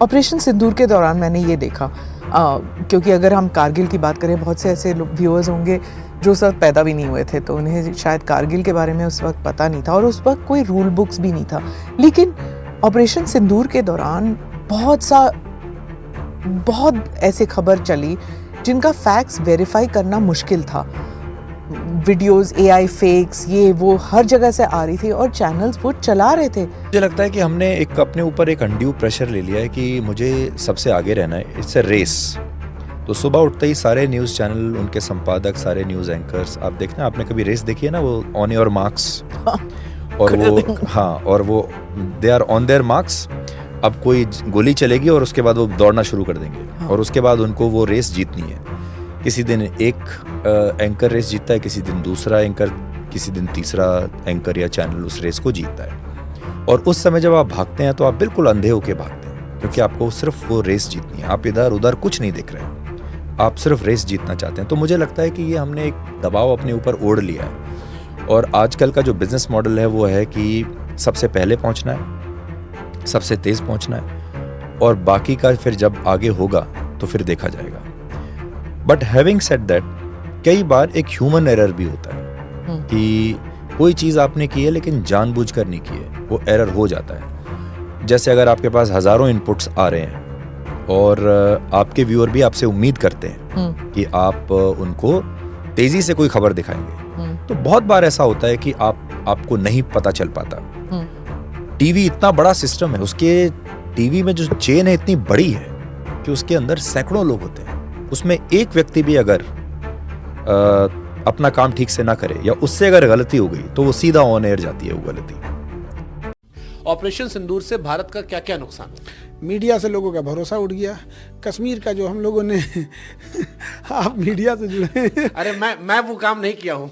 Operation सिंदूर के दौरान मैंने ये देखा, क्योंकि अगर हम कारगिल की बात करें, बहुत से ऐसे व्यूअर्स होंगे जो उस वक्त पैदा भी नहीं हुए थे, तो उन्हें शायद कारगिल के बारे में उस वक्त पता नहीं था और उस वक्त कोई रूल बुक्स भी नहीं था। लेकिन ऑपरेशन सिंदूर के दौरान बहुत ऐसे खबर चली जिनका फैक्ट्स वेरीफाई करना मुश्किल था। वीडियोस, एआई फेक्स, ये वो हर जगह से आ रही थी और चैनल्स वो चला रहे थे। मुझे लगता है कि हमने अपने ऊपर एक अनड्यू प्रेशर ले लिया है कि मुझे सबसे आगे रहना है। It's a race. तो सुबह उठते ही सारे न्यूज़ चैनल, उनके संपादक, सारे न्यूज़ एंकर्स, आप देखना, आपने कभी रेस देखी है ना, वो ऑन योर मार्क्स, और वो they are on their marks. अब कोई गोली चलेगी और उसके बाद वो दौड़ना शुरू कर देंगे, और उसके बाद उनको वो रेस जीतनी है। किसी दिन एक एंकर रेस जीतता है, किसी दिन दूसरा एंकर, किसी दिन तीसरा एंकर या चैनल उस रेस को जीतता है। और उस समय जब आप भागते हैं तो आप बिल्कुल अंधे होके भागते हैं, क्योंकि आपको सिर्फ वो रेस जीतनी है। आप इधर उधर कुछ नहीं देख रहे हैं, आप सिर्फ रेस जीतना चाहते हैं। तो मुझे लगता है कि ये हमने एक दबाव अपने ऊपर ओढ़ लिया है। और आजकल का जो बिजनेस मॉडल है वो है कि सबसे पहले पहुंचना है, सबसे तेज पहुंचना है, और बाकी का फिर जब आगे होगा तो फिर देखा जाएगा। बट हैविंग सेड दैट, कई बार एक ह्यूमन एरर भी होता है कि कोई चीज़ आपने की है लेकिन जानबूझकर नहीं की है, वो एरर हो जाता है। जैसे अगर आपके पास हज़ारों इनपुट्स आ रहे हैं और आपके व्यूअर भी आपसे उम्मीद करते हैं कि आप उनको तेज़ी से कोई खबर दिखाएंगे, तो बहुत बार ऐसा होता है कि आपको नहीं पता चल पाता। टीवी इतना बड़ा सिस्टम है, उसके टीवी में जो चेन है इतनी बड़ी है कि उसके अंदर सैकड़ों लोग होते हैं। उसमें एक व्यक्ति भी अगर अपना काम ठीक से ना करे या उससे अगर गलती हो गई तो वो सीधा ऑन एयर जाती है वो गलती। ऑपरेशन सिंदूर से भारत का क्या क्या नुकसान? मीडिया से लोगों का भरोसा उठ गया। कश्मीर का जो हम लोगों ने आप मीडिया से जुड़े। अरे मैं वो काम नहीं किया हूँ।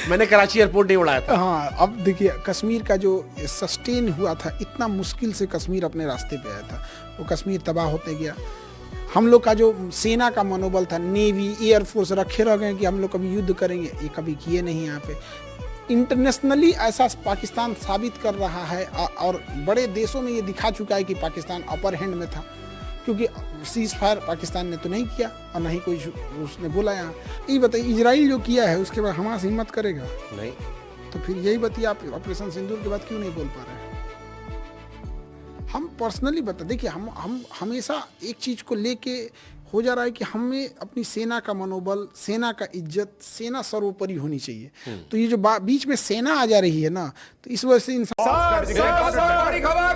मैंने कराची एयरपोर्ट नहीं उड़ाया था। हाँ, अब देखिए, कश्मीर का जो सस्टेन हुआ था, इतना मुश्किल से कश्मीर अपने रास्ते पे आया था, वो कश्मीर तबाह होते गया। हम लोग का जो सेना का मनोबल था, नेवी, एयरफोर्स रखे रह गए कि हम लोग कभी युद्ध करेंगे, ये कभी किए नहीं। यहाँ पे इंटरनेशनली ऐसा पाकिस्तान साबित कर रहा है, और बड़े देशों में ये दिखा चुका है कि पाकिस्तान अपर हैंड में था, क्योंकि सीज फायर पाकिस्तान ने तो नहीं किया और ना ही कोई उसने बोला। यहाँ ये बताइए, इजराइल जो किया है उसके बाद हमास हिम्मत करेगा? नहीं। तो फिर यही बताइए, आप ऑपरेशन सिंदूर के बाद क्यों नहीं बोल पा रहे हैं? हम पर्सनली देखिए, हम हमेशा एक चीज़ को लेके हो जा रहा है कि हमें अपनी सेना का मनोबल, सेना का इज्जत, सेना सर्वोपरि होनी चाहिए। तो ये जो बीच में सेना आ जा रही है ना, तो इस वजह से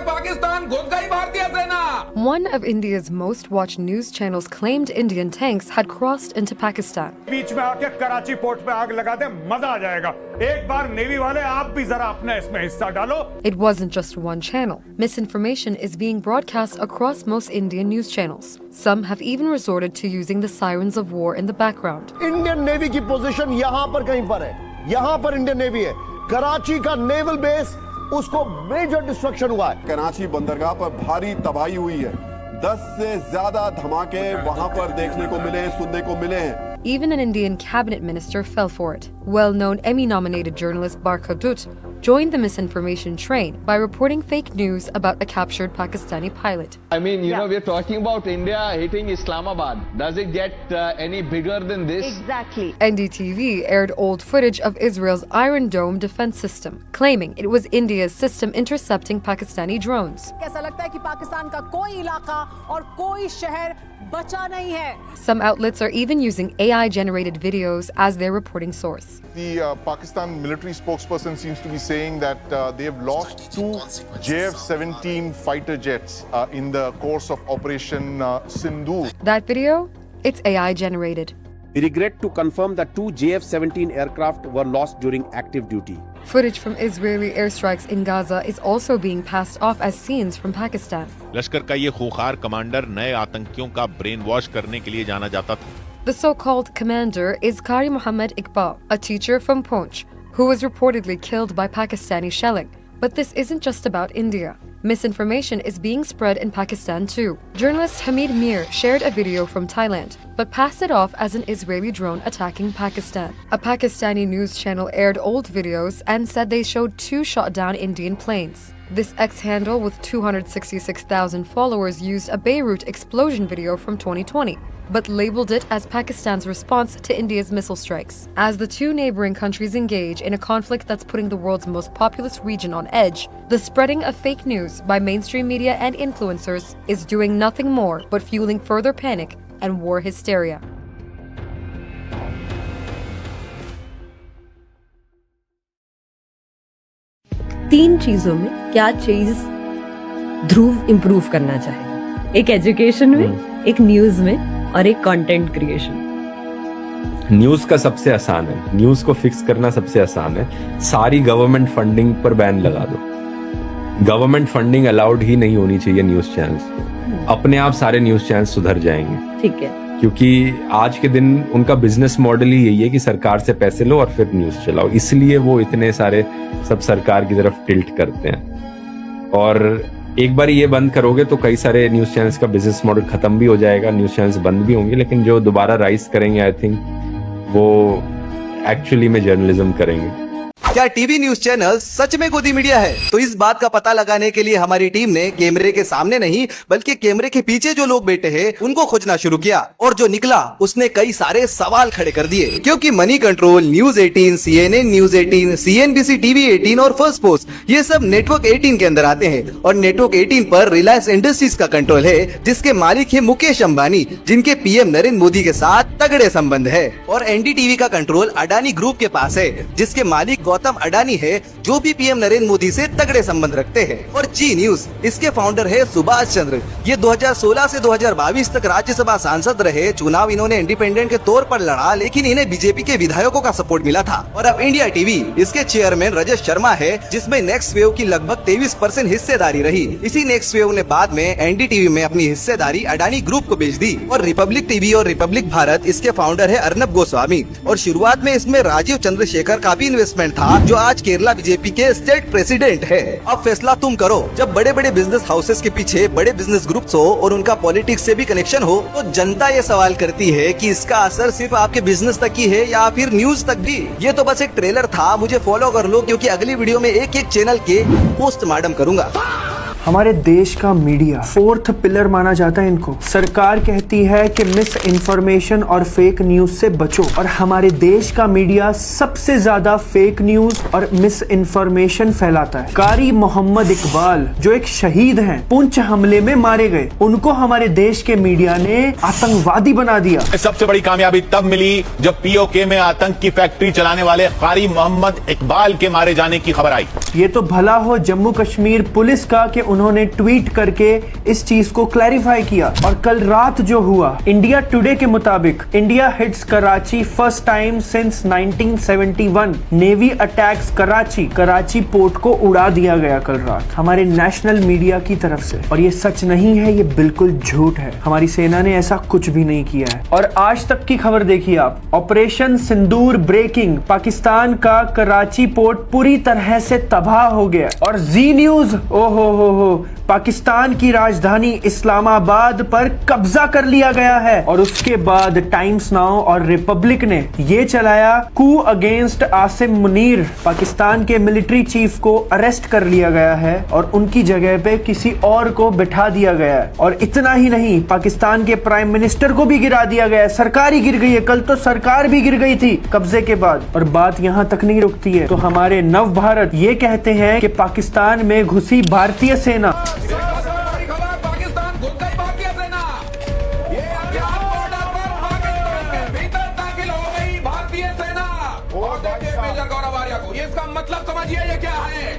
पाकिस्तान घुस गई भारतीय सेना। One of India's most watched news channels claimed Indian tanks had crossed into Pakistan. बीच में आके कराची पोर्ट पे आग लगा दे, मजा आ जाएगा। एक बार नेवी वाले आप भी जरा अपना इसमें हिस्सा डालो। It wasn't just one channel. Misinformation is being broadcast across most Indian news channels. Some have even resorted to using the sirens of war in the background. Indian navy की पोजीशन यहाँ पर कहीं पर है, यहाँ पर इंडियन नेवी है। कराची का नेवल बेस, उसको मेजर डिस्ट्रक्शन हुआ है। कराची बंदरगाह पर भारी तबाही हुई है। 10 से ज्यादा धमाके वहां पर देखने को मिले, सुनने को मिले हैं। Even an Indian cabinet minister fell for it. Well-known Emmy-nominated journalist Barkha Dutt joined the misinformation train by reporting fake news about a captured Pakistani pilot. I mean, you know, we're talking about India hitting Islamabad. Does it get any bigger than this? Exactly. NDTV aired old footage of Israel's Iron Dome defense system, claiming it was India's system intercepting Pakistani drones. ऐसा लगता है कि पाकिस्तान का कोई इलाका और कोई शहर बचा नहीं है. Some outlets are even using AI-generated videos as their reporting source. The Pakistan military spokesperson seems to be saying that they have lost 2 JF-17 fighter jets in the course of Operation Sindoor. That video, it's AI-generated. We regret to confirm that 2 JF-17 aircraft were lost during active duty. Footage from Israeli airstrikes in Gaza is also being passed off as scenes from Pakistan. लश्कर का ये खूंखार commander नए आतंकियों का brain wash करने के लिए जाना जाता था। The so-called commander is Qari Muhammad Iqbal, a teacher from Poonch, who was reportedly killed by Pakistani shelling. But this isn't just about India. Misinformation is being spread in Pakistan too. Journalist Hamid Mir shared a video from Thailand but passed it off as an Israeli drone attacking Pakistan. A Pakistani news channel aired old videos and said they showed 2 shot down Indian planes. This ex-handle with 266,000 followers used a Beirut explosion video from 2020, but labeled it as Pakistan's response to India's missile strikes. As the two neighboring countries engage in a conflict that's putting the world's most populous region on edge, the spreading of fake news by mainstream media and influencers is doing nothing more but fueling further panic and war hysteria. तीन चीजों में क्या चीज ध्रुव improve करना चाहेगा? एक education में, एक न्यूज में और एक कंटेंट क्रिएशन। न्यूज का सबसे आसान है, न्यूज को फिक्स करना सबसे आसान है। सारी गवर्नमेंट फंडिंग पर बैन लगा दो। गवर्नमेंट फंडिंग अलाउड ही नहीं होनी चाहिए न्यूज चैनल्स। अपने आप सारे न्यूज चैनल सुधर जाएंगे। ठीक है, क्योंकि आज के दिन उनका बिजनेस मॉडल ही यही है कि सरकार से पैसे लो और फिर न्यूज चलाओ, इसलिए वो इतने सारे सब सरकार की तरफ टिल्ट करते हैं। और एक बार ये बंद करोगे तो कई सारे न्यूज चैनल्स का बिजनेस मॉडल खत्म भी हो जाएगा, न्यूज चैनल्स बंद भी होंगे, लेकिन जो दोबारा राइज करेंगे आई थिंक वो एक्चुअली में जर्नलिज्म करेंगे। क्या टीवी न्यूज चैनल सच में गोदी मीडिया है? तो इस बात का पता लगाने के लिए हमारी टीम ने कैमरे के सामने नहीं बल्कि कैमरे के पीछे जो लोग बैठे हैं उनको खोजना शुरू किया, और जो निकला उसने कई सारे सवाल खड़े कर दिए। क्योंकि money control, news 18, CNN news 18, CNBC TV 18 और फर्स्ट पोस्ट ये सब नेटवर्क 18 के अंदर आते हैं। और नेटवर्क 18 पर रिलायंस इंडस्ट्रीज का कंट्रोल है, जिसके मालिक है मुकेश अंबानी, जिनके PM नरेंद्र मोदी के साथ तगड़े संबंध है। और NDTV का कंट्रोल अडानी ग्रुप के पास है, जिसके मालिक गौतम अडानी है, जो भी PM नरेंद्र मोदी से तगड़े संबंध रखते हैं। और जी न्यूज, इसके फाउंडर है सुभाष चंद्र। ये 2016 से 2022 तक राज्यसभा सांसद रहे। चुनाव इन्होंने इंडिपेंडेंट के तौर पर लड़ा, लेकिन इन्हें बीजेपी के विधायकों का सपोर्ट मिला था। और अब इंडिया टीवी, इसके चेयरमैन रजत शर्मा है, जिसमें नेक्स्ट वेव की लगभग 23% हिस्सेदारी रही। इसी नेक्स्ट वेव ने बाद में NDTV में अपनी हिस्सेदारी अडानी ग्रुप को बेच दी। और रिपब्लिक टीवी और रिपब्लिक भारत, इसके फाउंडर है अर्नब गोस्वामी। और शुरुआत में इसमें राजीव चंद्रशेखर का भी इन्वेस्टमेंट था, जो आज केरला बीजेपी के स्टेट प्रेसिडेंट है। अब फैसला तुम करो। जब बड़े बड़े बिजनेस हाउसेस के पीछे बड़े बिजनेस ग्रुप्स हो और उनका पॉलिटिक्स से भी कनेक्शन हो, तो जनता ये सवाल करती है कि इसका असर सिर्फ आपके बिजनेस तक ही है या फिर न्यूज तक भी। ये तो बस एक ट्रेलर था, मुझे फॉलो कर लो, क्योंकि अगली वीडियो में एक एक चैनल के पोस्टमार्टम करूंगा। हमारे देश का मीडिया 4th पिलर माना जाता है इनको। सरकार कहती है कि मिस इन्फॉर्मेशन और फेक न्यूज से बचो, और हमारे देश का मीडिया सबसे ज्यादा फेक न्यूज और मिस इन्फॉर्मेशन फैलाता है। कारी मोहम्मद इकबाल जो एक शहीद हैं, पुंछ हमले में मारे गए, उनको हमारे देश के मीडिया ने आतंकवादी बना दिया। सबसे बड़ी कामयाबी तब मिली जब POK में आतंक की फैक्ट्री चलाने वाले कारी मोहम्मद इकबाल के मारे जाने की खबर आई। ये तो भला हो जम्मू कश्मीर पुलिस का कि उन्होंने ट्वीट करके इस चीज को क्लैरिफाई किया। और कल रात जो हुआ, इंडिया टुडे के मुताबिक India hits Karachi first time since 1971। Navy attacks Karachi port को उड़ा दिया गया कल रात हमारे नेशनल मीडिया की तरफ से। और ये सच नहीं है, ये बिल्कुल झूठ है। हमारी सेना ने ऐसा कुछ भी नहीं किया है। और आज तक की खबर देखिए आप, ऑपरेशन सिंदूर ब्रेकिंग, पाकिस्तान का कराची पोर्ट पूरी तरह से तबाह हो गया। और जी न्यूज, ओहो हो, पाकिस्तान की राजधानी इस्लामाबाद पर कब्जा कर लिया गया है। और उसके बाद टाइम्स नाउ और रिपब्लिक ने ये चलाया, कू अगेंस्ट आसिम मुनीर, पाकिस्तान के मिलिट्री चीफ को अरेस्ट कर लिया गया है और उनकी जगह पे किसी और को बिठा दिया गया है। और इतना ही नहीं, पाकिस्तान के प्राइम मिनिस्टर को भी गिरा दिया गया है। सरकार ही गिर गई है, कल तो सरकार भी गिर गई थी कब्जे के बाद। और बात यहाँ तक नहीं रुकती है, तो हमारे नव भारत ये कहते हैं कि पाकिस्तान में घुसी भारतीय सेना। पाकिस्तान घुस गई भारतीय सेना। ये बॉर्डर पर पाकिस्तान के भीतर दाखिल हो गई भारतीय सेना। और देखिए मेजर गौरव आर्या को, ये इसका मतलब समझिए ये क्या है।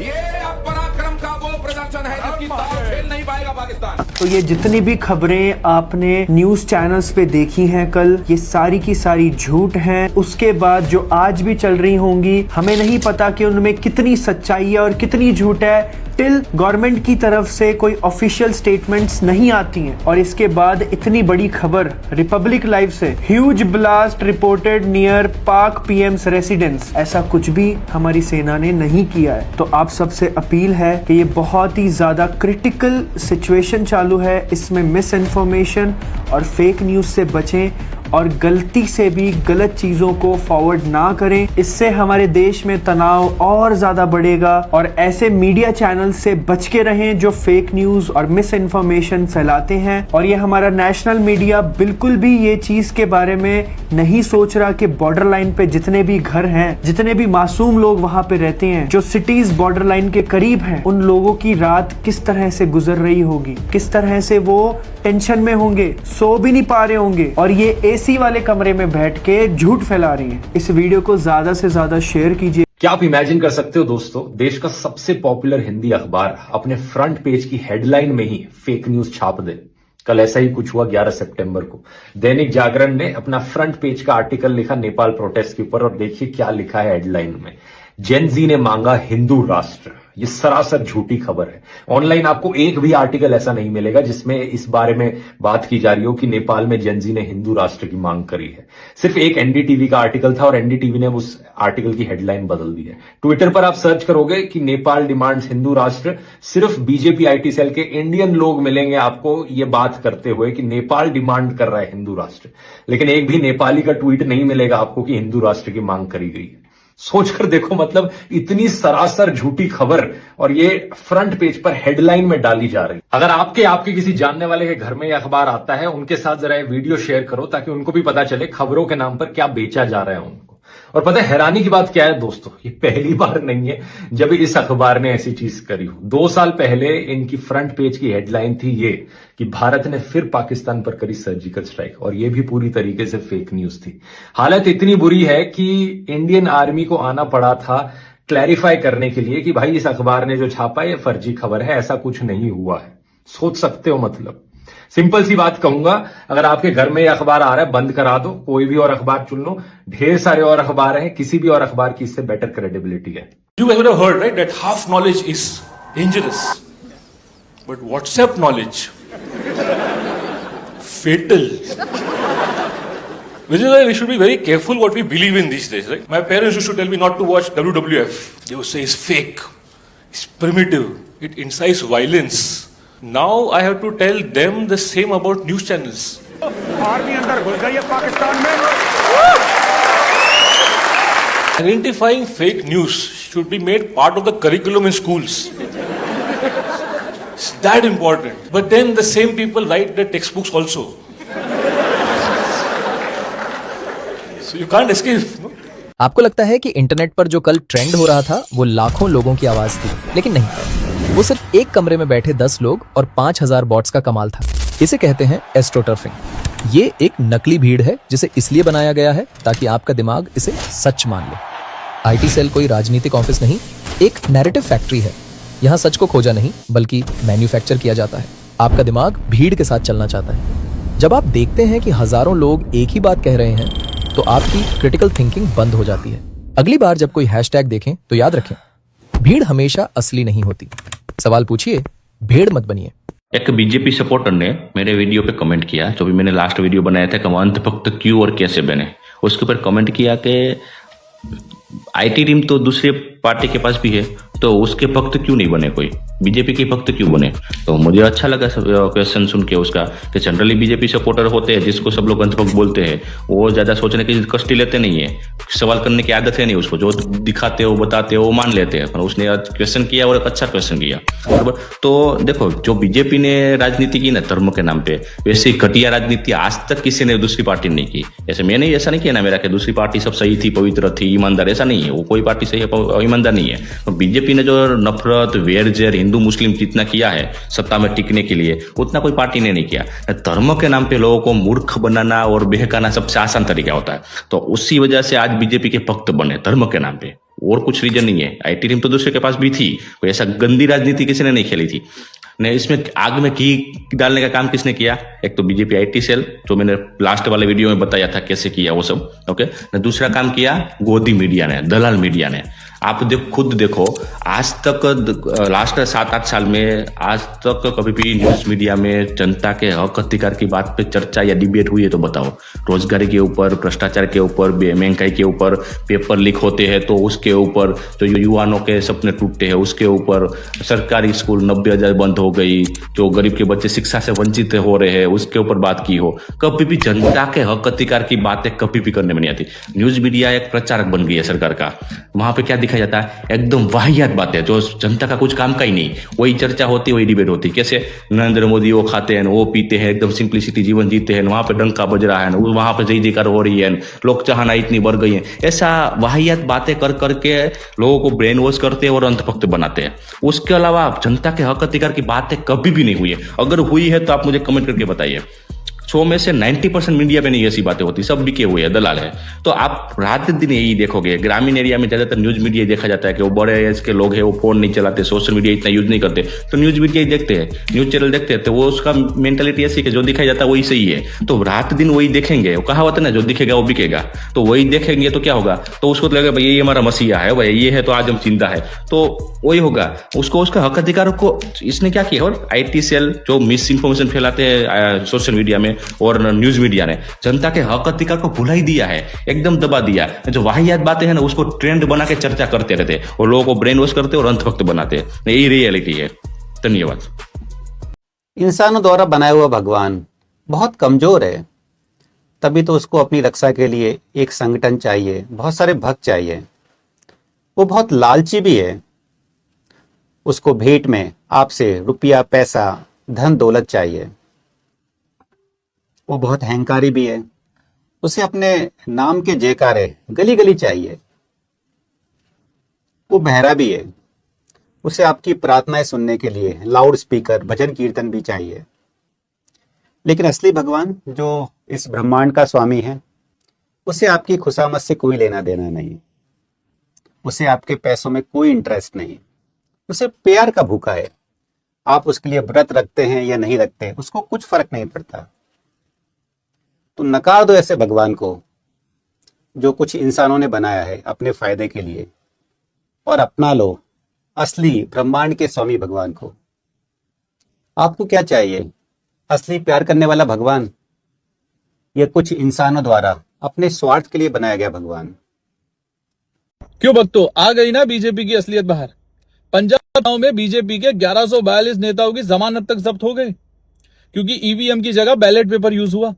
ये अब पराक्रम का वो प्रदर्शन है जिसकी ताल खेल नहीं पाएगा पाकिस्तान। तो ये जितनी भी खबरें आपने न्यूज चैनल्स पे देखी हैं कल, ये सारी की सारी झूठ हैं। उसके बाद जो आज भी चल रही होंगी, हमें नहीं पता कि उनमें कितनी सच्चाई है और कितनी झूठ है। टिल गवर्नमेंट की तरफ से कोई ऑफिशियल स्टेटमेंट्स नहीं आती हैं और इसके बाद इतनी बड़ी खबर रिपब्लिक लाइव से, ह्यूज ब्लास्ट रिपोर्टेड नियर पाक पीएम्स रेसिडेंस, ऐसा कुछ भी हमारी सेना ने नहीं किया है। तो आप सबसे अपील है कि ये बहुत ही ज्यादा क्रिटिकल सिचुएशन चालू है, इसमें मिस इन्फॉर्मेशन और फेक न्यूज से बचें और गलती से भी गलत चीजों को फॉरवर्ड ना करें। इससे हमारे देश में तनाव और ज्यादा बढ़ेगा और ऐसे मीडिया चैनल से बच के रहें जो फेक न्यूज और मिस इन्फॉर्मेशन फैलाते हैं। और ये हमारा नेशनल मीडिया बिल्कुल भी ये चीज के बारे में नहीं सोच रहा कि बॉर्डर लाइन पे जितने भी घर हैं, जितने भी मासूम लोग वहां पे रहते हैं, जो सिटीज बॉर्डर लाइन के करीब हैं, उन लोगों की रात किस तरह से गुजर रही होगी, किस तरह से वो टेंशन में होंगे, सो भी नहीं पा रहे होंगे और ये एसी वाले कमरे में बैठ के झूठ फैला रही है। इस वीडियो को ज्यादा से ज्यादा शेयर कीजिए। क्या आप इमेजिन कर सकते हो दोस्तों, देश का सबसे पॉपुलर हिंदी अखबार अपने फ्रंट पेज की हेडलाइन में ही फेक न्यूज छाप दे। कल ऐसा ही कुछ हुआ 11 सितंबर को। दैनिक जागरण ने अपना फ्रंट पेज का आर्टिकल लिखा नेपाल प्रोटेस्ट के ऊपर और देखिए क्या लिखा है हेडलाइन में, जेन जी ने मांगा हिंदू राष्ट्र। ये सरासर झूठी खबर है। ऑनलाइन आपको एक भी आर्टिकल ऐसा नहीं मिलेगा जिसमें इस बारे में बात की जा रही हो कि नेपाल में जेन जी ने हिंदू राष्ट्र की मांग करी है। सिर्फ एक एनडीटीवी का आर्टिकल था और एनडीटीवी ने उस आर्टिकल की हेडलाइन बदल दी है। ट्विटर पर आप सर्च करोगे कि नेपाल डिमांड्स हिंदू राष्ट्र, सिर्फ बीजेपी आईटी सेल के इंडियन लोग मिलेंगे आपको ये बात करते हुए कि नेपाल डिमांड कर रहा है हिंदू राष्ट्र, लेकिन एक भी नेपाली का ट्वीट नहीं मिलेगा आपको कि हिंदू राष्ट्र की मांग करी गई है। सोचकर देखो, मतलब इतनी सरासर झूठी खबर और ये फ्रंट पेज पर हेडलाइन में डाली जा रही। अगर आपके किसी जानने वाले के घर में यह अखबार आता है, उनके साथ जरा ये वीडियो शेयर करो ताकि उनको भी पता चले खबरों के नाम पर क्या बेचा जा रहा है उनको। और पता है हैरानी की बात क्या है दोस्तों, ये पहली बार नहीं है जब इस अखबार ने ऐसी चीज करी हो। 2 साल पहले इनकी फ्रंट पेज की हेडलाइन थी ये कि भारत ने फिर पाकिस्तान पर करी सर्जिकल स्ट्राइक, और ये भी पूरी तरीके से फेक न्यूज थी। हालत इतनी बुरी है कि इंडियन आर्मी को आना पड़ा था क्लैरिफाई करने के लिए कि भाई इस अखबार ने जो छापा ये फर्जी खबर है, ऐसा कुछ नहीं हुआ है। सोच सकते हो, मतलब सिंपल सी बात कहूंगा, अगर आपके घर में यह अखबार आ रहा है बंद करा दो, कोई भी और अखबार चुन लो। ढेर सारे और अखबार हैं, किसी भी और अखबार की इससे बेटर क्रेडिबिलिटी है। You guys would have heard, right, that half knowledge is dangerous, but WhatsApp knowledge fatal. Which is why we should be very careful what we believe in these days, right? My parents used to tell me not to watch WWF. They would say it's fake, it's primitive, it incites violence. Now I have to tell them the same about news channels. Army अंदर घुस गई है पाकिस्तान में। Identifying fake news should be made part of the curriculum in schools. It's that important. But then the same people write the textbooks also. So you can't escape. No? आपको लगता है कि internet पर जो कल ट्रेंड हो रहा था वो लाखों लोगों की आवाज थी, लेकिन नहीं, वो सिर्फ एक कमरे में बैठे 10 लोग और 5000 बॉट्स का कमाल था। इसे कहते हैं एस्ट्रोटर्फिंग। ये एक नकली भीड़ है जिसे इसलिए बनाया गया है ताकि आपका दिमाग इसे सच मान ले। आईटी सेल कोई राजनीतिक ऑफिस नहीं, एक नैरेटिव फैक्ट्री है। यहाँ सच को खोजा नहीं बल्कि मैन्युफैक्चर किया जाता है। आपका दिमाग भीड़ के साथ चलना चाहता है। जब आप देखते हैं कि हजारों लोग एक ही बात कह रहे हैं तो आपकी क्रिटिकल थिंकिंग बंद हो जाती है। अगली बार जब कोई हैशटैग देखें तो याद रखें, भीड़ हमेशा असली नहीं होती। सवाल पूछिए, भीड़ मत बनिए। एक बीजेपी सपोर्टर ने मेरे वीडियो पे कमेंट किया, जो भी मैंने लास्ट वीडियो बनाया था कि अंधभक्त क्यों और कैसे बने, उसके ऊपर कमेंट किया कि आईटी टीम तो दूसरे पार्टी के पास भी है, तो उसके भक्त क्यों नहीं बने, कोई बीजेपी के भक्त क्यों बने। तो मुझे अच्छा लगा क्वेश्चन सुन के उसका, कि जनरली बीजेपी सपोर्टर होते हैं जिसको सब लोग अंधभक्त बोलते हैं, वो ज्यादा सोचने की कष्टी लेते नहीं है, सवाल करने की आदत है नहीं उसको, जो दिखाते हो बताते हो वो मान लेते हैं। पर उसने क्वेश्चन किया और एक अच्छा क्वेश्चन किया, बराबर। तो देखो, जो बीजेपी ने राजनीति की ना धर्म के नाम पे, वैसी घटिया राजनीति आज तक किसी ने दूसरी पार्टी ने नहीं की। ऐसे मैंने ऐसा नहीं किया ना मेरा कि दूसरी पार्टी सब सही थी, पवित्र थी, ईमानदार, ऐसा नहीं है। वो कोई पार्टी सही ईमानदार नहीं है। तो बीजेपी ने जो नफरत, वेरजेर, हिंदू मुस्लिम जितना किया है सत्ता में टिकने के लिए, उतना कोई पार्टी ने नहीं किया। धर्म के नाम पे लोगों को मूर्ख बनाना और बहकाना सबसे आसान तरीका होता है। तो उसी वजह से आज बीजेपी के भक्त बने धर्म के नाम पे, और कुछ रीजन नहीं है। आईटी टीम तो दूसरे के पास भी थी, कोई ऐसा गंदी राजनीति किसी ने नहीं खेली थी। ने इसमें आग में घी डालने का काम किसने किया? एक तो बीजेपी आईटी सेल, जो मैंने लास्ट वाले वीडियो में बताया था कैसे किया वो सब, ओके। दूसरा काम किया गोदी मीडिया ने, दलाल मीडिया ने। आप खुद देखो, आज तक लास्ट 7-8 साल में आज तक कभी भी न्यूज मीडिया में जनता के हक अधिकार की बात पे चर्चा या डिबेट हुई है तो बताओ। रोजगारी के ऊपर, भ्रष्टाचार के ऊपर, महंगाई के ऊपर, पेपर लीक होते हैं तो उसके ऊपर, जो युवाओं के सपने टूटते हैं उसके ऊपर, सरकारी स्कूल 90,000 बंद हो गई, जो गरीब के बच्चे शिक्षा से वंचित हो रहे हैं उसके ऊपर बात की हो। कभी भी जनता के हक अधिकार की बातें कभी भी करने में नहीं आती। न्यूज मीडिया एक प्रचारक बन गई है सरकार का। वहां पे क्या दिखाया जाता है? एकदम वाहियात बातें जो जनता का कुछ काम का ही नहीं, वही चर्चा होती, वही डिबेट होती। कैसे नरेंद्र मोदी वो खाते हैं, वो पीते हैं, एकदम सिंप्लिसिटी जीवन जीते हैं, वहां पे डंका बज रहा है, वहां पे जय जयकार हो रही है, लोक चाहना इतनी बढ़ गई है। ऐसा वाहियात बातें कर करके लोगों को ब्रेन वॉश करते हैं और अंधभक्त बनाते हैं। उसके अलावा जनता के हक अधिकार की बातें कभी भी नहीं हुई है। अगर हुई है तो आप मुझे कमेंट करके बताइए। 100 में से 90% मीडिया में नहीं ऐसी बातें होती, सब बिके हुए हैं, दलाल है। तो आप रात दिन यही देखोगे। ग्रामीण एरिया में ज्यादातर न्यूज मीडिया देखा जाता है कि वो बड़े एज के लोग हैं, वो फोन नहीं चलाते, सोशल मीडिया इतना यूज नहीं करते, तो न्यूज मीडिया ही देखते हैं, न्यूज चैनल देखते हैं। तो वो उसका मेंटालिटी ऐसी है कि जो दिखाया जाता है वही सही है, तो रात दिन वही देखेंगे। वो कहावत है ना, जो दिखेगा वो बिकेगा। तो वही देखेंगे तो क्या होगा? तो उसको तो लगेगा भाई ये हमारा मसीहा है, भाई ये है तो आज हम जिंदा है, तो वही होगा। उसको उसका हक अधिकार को इसने क्या किया? और IT सेल जो मिस इन्फॉर्मेशन फैलाते हैं सोशल मीडिया में और न्यूज मीडिया ने जनता के हक अधिकार को भुला ही दिया है, एकदम दबा दिया। जो वाहियात बातें हैं ना उसको ट्रेंड बना के चर्चा करते रहते और लोगों को ब्रेन वॉश करते और अंधभक्त बनाते। यही रियलिटी है। धन्यवाद। इंसानों द्वारा बनाया हुआ भगवान बहुत कमजोर है, तभी तो उसको अपनी रक्षा के लिए एक संगठन चाहिए, बहुत सारे भक्त चाहिए। वो बहुत लालची भी है, उसको भेंट में आपसे रुपया, पैसा, धन दौलत चाहिए। वो बहुत अहंकारी भी है, उसे अपने नाम के जयकारे गली गली चाहिए। वो बहरा भी है, उसे आपकी प्रार्थनाएं सुनने के लिए लाउड स्पीकर, भजन कीर्तन भी चाहिए। लेकिन असली भगवान जो इस ब्रह्मांड का स्वामी है, उसे आपकी खुशामद से कोई लेना देना नहीं, उसे आपके पैसों में कोई इंटरेस्ट नहीं, उसे प्यार का भूखा है। आप उसके लिए व्रत रखते हैं या नहीं रखते, उसको कुछ फर्क नहीं पड़ता। तो नकार दो ऐसे भगवान को जो कुछ इंसानों ने बनाया है अपने फायदे के लिए, और अपना लो असली ब्रह्मांड के स्वामी भगवान को। आपको क्या चाहिए? असली प्यार करने वाला भगवान या कुछ इंसानों द्वारा अपने स्वार्थ के लिए बनाया गया भगवान? क्यों भक्तों, आ गई ना बीजेपी की असलियत बाहर। पंजाब में बीजेपी के 1142 नेताओं की जमानत तक जब्त हो गई, क्योंकि EVM की जगह बैलेट पेपर यूज हुआ।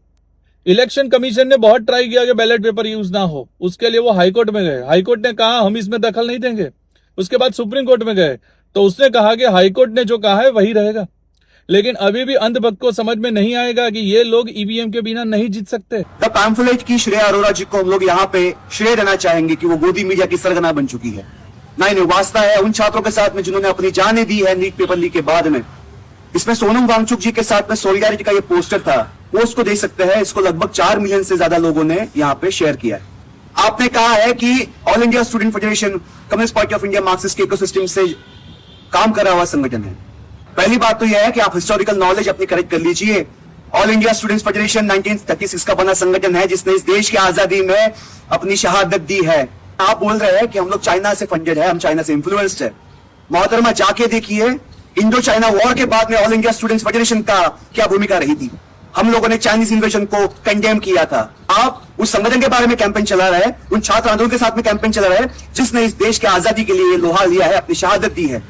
इलेक्शन कमीशन ने बहुत ट्राई किया कि बैलेट पेपर यूज ना हो, उसके लिए वो हाईकोर्ट में गए। हाईकोर्ट ने कहा हम इसमें दखल नहीं देंगे। उसके बाद सुप्रीम कोर्ट में गए तो उसने कहा कि हाईकोर्ट ने जो कहा है वही रहेगा। लेकिन अभी भी अंधभक्त को समझ में नहीं आएगा कि ये लोग EVM के बिना नहीं जीत सकते। द पैम्फलेट की श्रेया अरोरा जी को हम लोग यहाँ पे श्रेय देना चाहेंगे कि वो गोदी मीडिया की सरगना बन चुकी है। ना इन्हें वास्ता है उन छात्रों के साथ में जिन्होंने अपनी जानें दी है नीट पेपर लीक के बाद में। इसमें सोनम वांगचुक जी के साथ में सोलिडारिटी का ये पोस्टर था, पोस्ट को देख सकते हैं। इसको लगभग 4 मिलियन से ज्यादा लोगों ने यहाँ पे शेयर किया है। आपने कहा है कि all India student federation communist party of India Marxist के इकोसिस्टम से काम कर रहा हुआ संगठन है। पहली बात तो यह है कि आप हिस्टोरिकल नॉलेज अपनी करेक्ट कर लीजिए। ऑल इंडिया स्टूडेंट्स फेडरेशन 1936 का बना संगठन है जिसने इस देश की आजादी में अपनी शहादत दी है। आप बोल रहे हैं कि हम लोग चाइना से फंडेड है, हम चाइना से इन्फ्लुएंस्ड है। मोहतरमा जाके देखिए इंडो चाइना वॉर के बाद में ऑल इंडिया स्टूडेंट्स फेडरेशन का क्या भूमिका रही थी। हम लोगों ने चाइनीज इन्वेजन को कंडेम किया था। आप उस संगठन के बारे में कैंपेन चला रहे हैं, उन छात्र आंदोलन के साथ में कैंपेन चला रहे हैं जिसने इस देश की आजादी के लिए लोहा लिया है, अपनी शहादत दी है।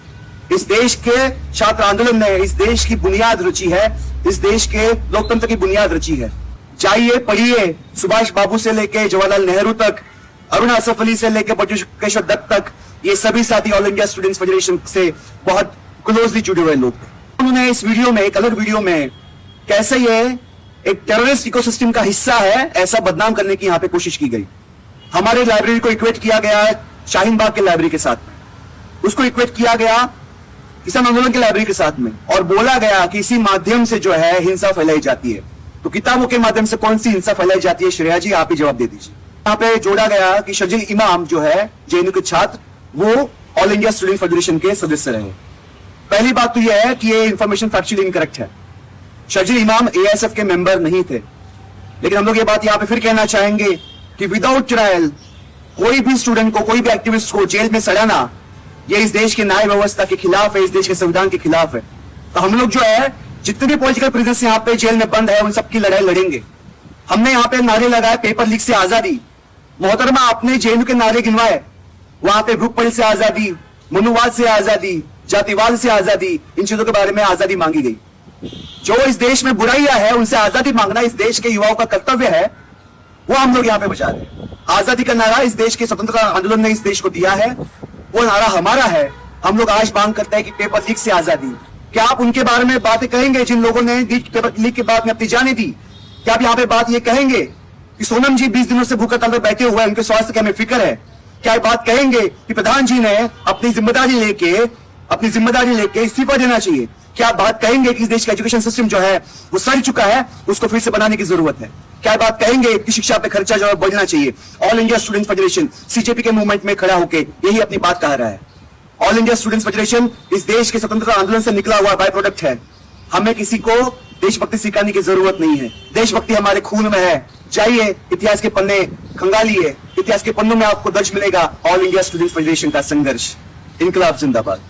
इस देश के छात्र आंदोलन ने इस देश की बुनियाद रची है, इस देश के लोकतंत्र की बुनियाद रची है। जाइए पढ़िए, सुभाष बाबू से लेके जवाहरलाल नेहरू तक, अरुण असफ अली से लेके बटुकेश्वर दत्त तक, ये सभी साथी ऑल इंडिया स्टूडेंट्स फेडरेशन से बहुत क्लोजली जुड़े हुए लोग थे। उन्होंने इस वीडियो में, एक अलग वीडियो में, कैसे ये एक टेररिस्ट इकोसिस्टम का हिस्सा है ऐसा बदनाम करने की यहाँ पे कोशिश की गई। हमारे लाइब्रेरी को इक्वेट किया गया है शाहीन बाग के लाइब्रेरी के साथ में, उसको इक्वेट किया गया किसान आंदोलन के लाइब्रेरी के साथ में, और बोला गया कि इसी माध्यम से जो है हिंसा फैलाई जाती है। तो किताबों के माध्यम से कौन सी हिंसा फैलाई जाती है, श्रेया जी आप ही जवाब दे दीजिए। यहाँ पे जोड़ा गया कि शर्जील इमाम जो है JNU के छात्र, वो ऑल इंडिया स्टूडेंट फेडरेशन के सदस्य रहे। पहली बात तो यह है कि ये इंफॉर्मेशन फैक्चुअली इनकरेक्ट है। शर्जील इमाम ASF के मेंबर नहीं थे। लेकिन हम लोग ये बात यहाँ पे फिर कहना चाहेंगे कि विदाउट ट्रायल कोई भी स्टूडेंट को, कोई भी एक्टिविस्ट को जेल में सड़ाना, ये इस देश की न्याय व्यवस्था के खिलाफ है, इस देश के संविधान के खिलाफ है। तो हम लोग जो है, जितने भी पॉलिटिकल प्रिजनर्स यहाँ पे जेल में बंद है, उन सबकी लड़ाई लड़ेंगे। हमने यहाँ पे नारे लगाए, पेपर लीक से आजादी। मोहतरमा, आपने जेएनयू के नारे गिनवाए, वहां पे भूखमरी से आजादी, मनुवाद से आजादी, जातिवाद से आजादी, इन चीजों के बारे में आजादी मांगी गई। जो इस देश में बुराइयां है, उनसे आजादी मांगना इस देश के युवाओं का कर्तव्य है, वो हम लोग यहाँ पे बचा रहे। आजादी का नारा इस देश के स्वतंत्रता आंदोलन ने इस देश को दिया है, वो नारा हमारा है। हम लोग आज मांग करते हैं कि पेपर लीक से आजादी। क्या आप उनके बारे में बातें कहेंगे जिन लोगों ने पेपर लीक के बाद में अपनी जानें दी? क्या आप यहाँ पे बात ये कहेंगे कि सोनम जी 20 दिनों से भूखे तल पे बैठे हुए हैं, उनके स्वास्थ्य की हमें फिक्र है? क्या ये बात कहेंगे कि प्रधान जी ने अपनी जिम्मेदारी लेके इस्तीफा देना चाहिए? क्या आप बात कहेंगे कि इस देश का एजुकेशन सिस्टम जो है वो सड़ चुका है, उसको फिर से बनाने की जरूरत है? क्या बात कहेंगे कि शिक्षा पे खर्चा जो है बढ़ना चाहिए? All India students federation CJP के मूवमेंट में खड़ा होकर यही अपनी बात कह रहा है। ऑल इंडिया स्टूडेंट्स फेडरेशन इस देश के स्वतंत्रता आंदोलन से निकला हुआ बाय प्रोडक्ट है। हमें किसी को देशभक्ति सिखाने की जरूरत नहीं है, देशभक्ति हमारे खून में है। जाइए, इतिहास के पन्ने खंगालिए, इतिहास के पन्नों में आपको दर्ज मिलेगा ऑल इंडिया स्टूडेंट्स फेडरेशन का संघर्ष। इनकलाब जिंदाबाद।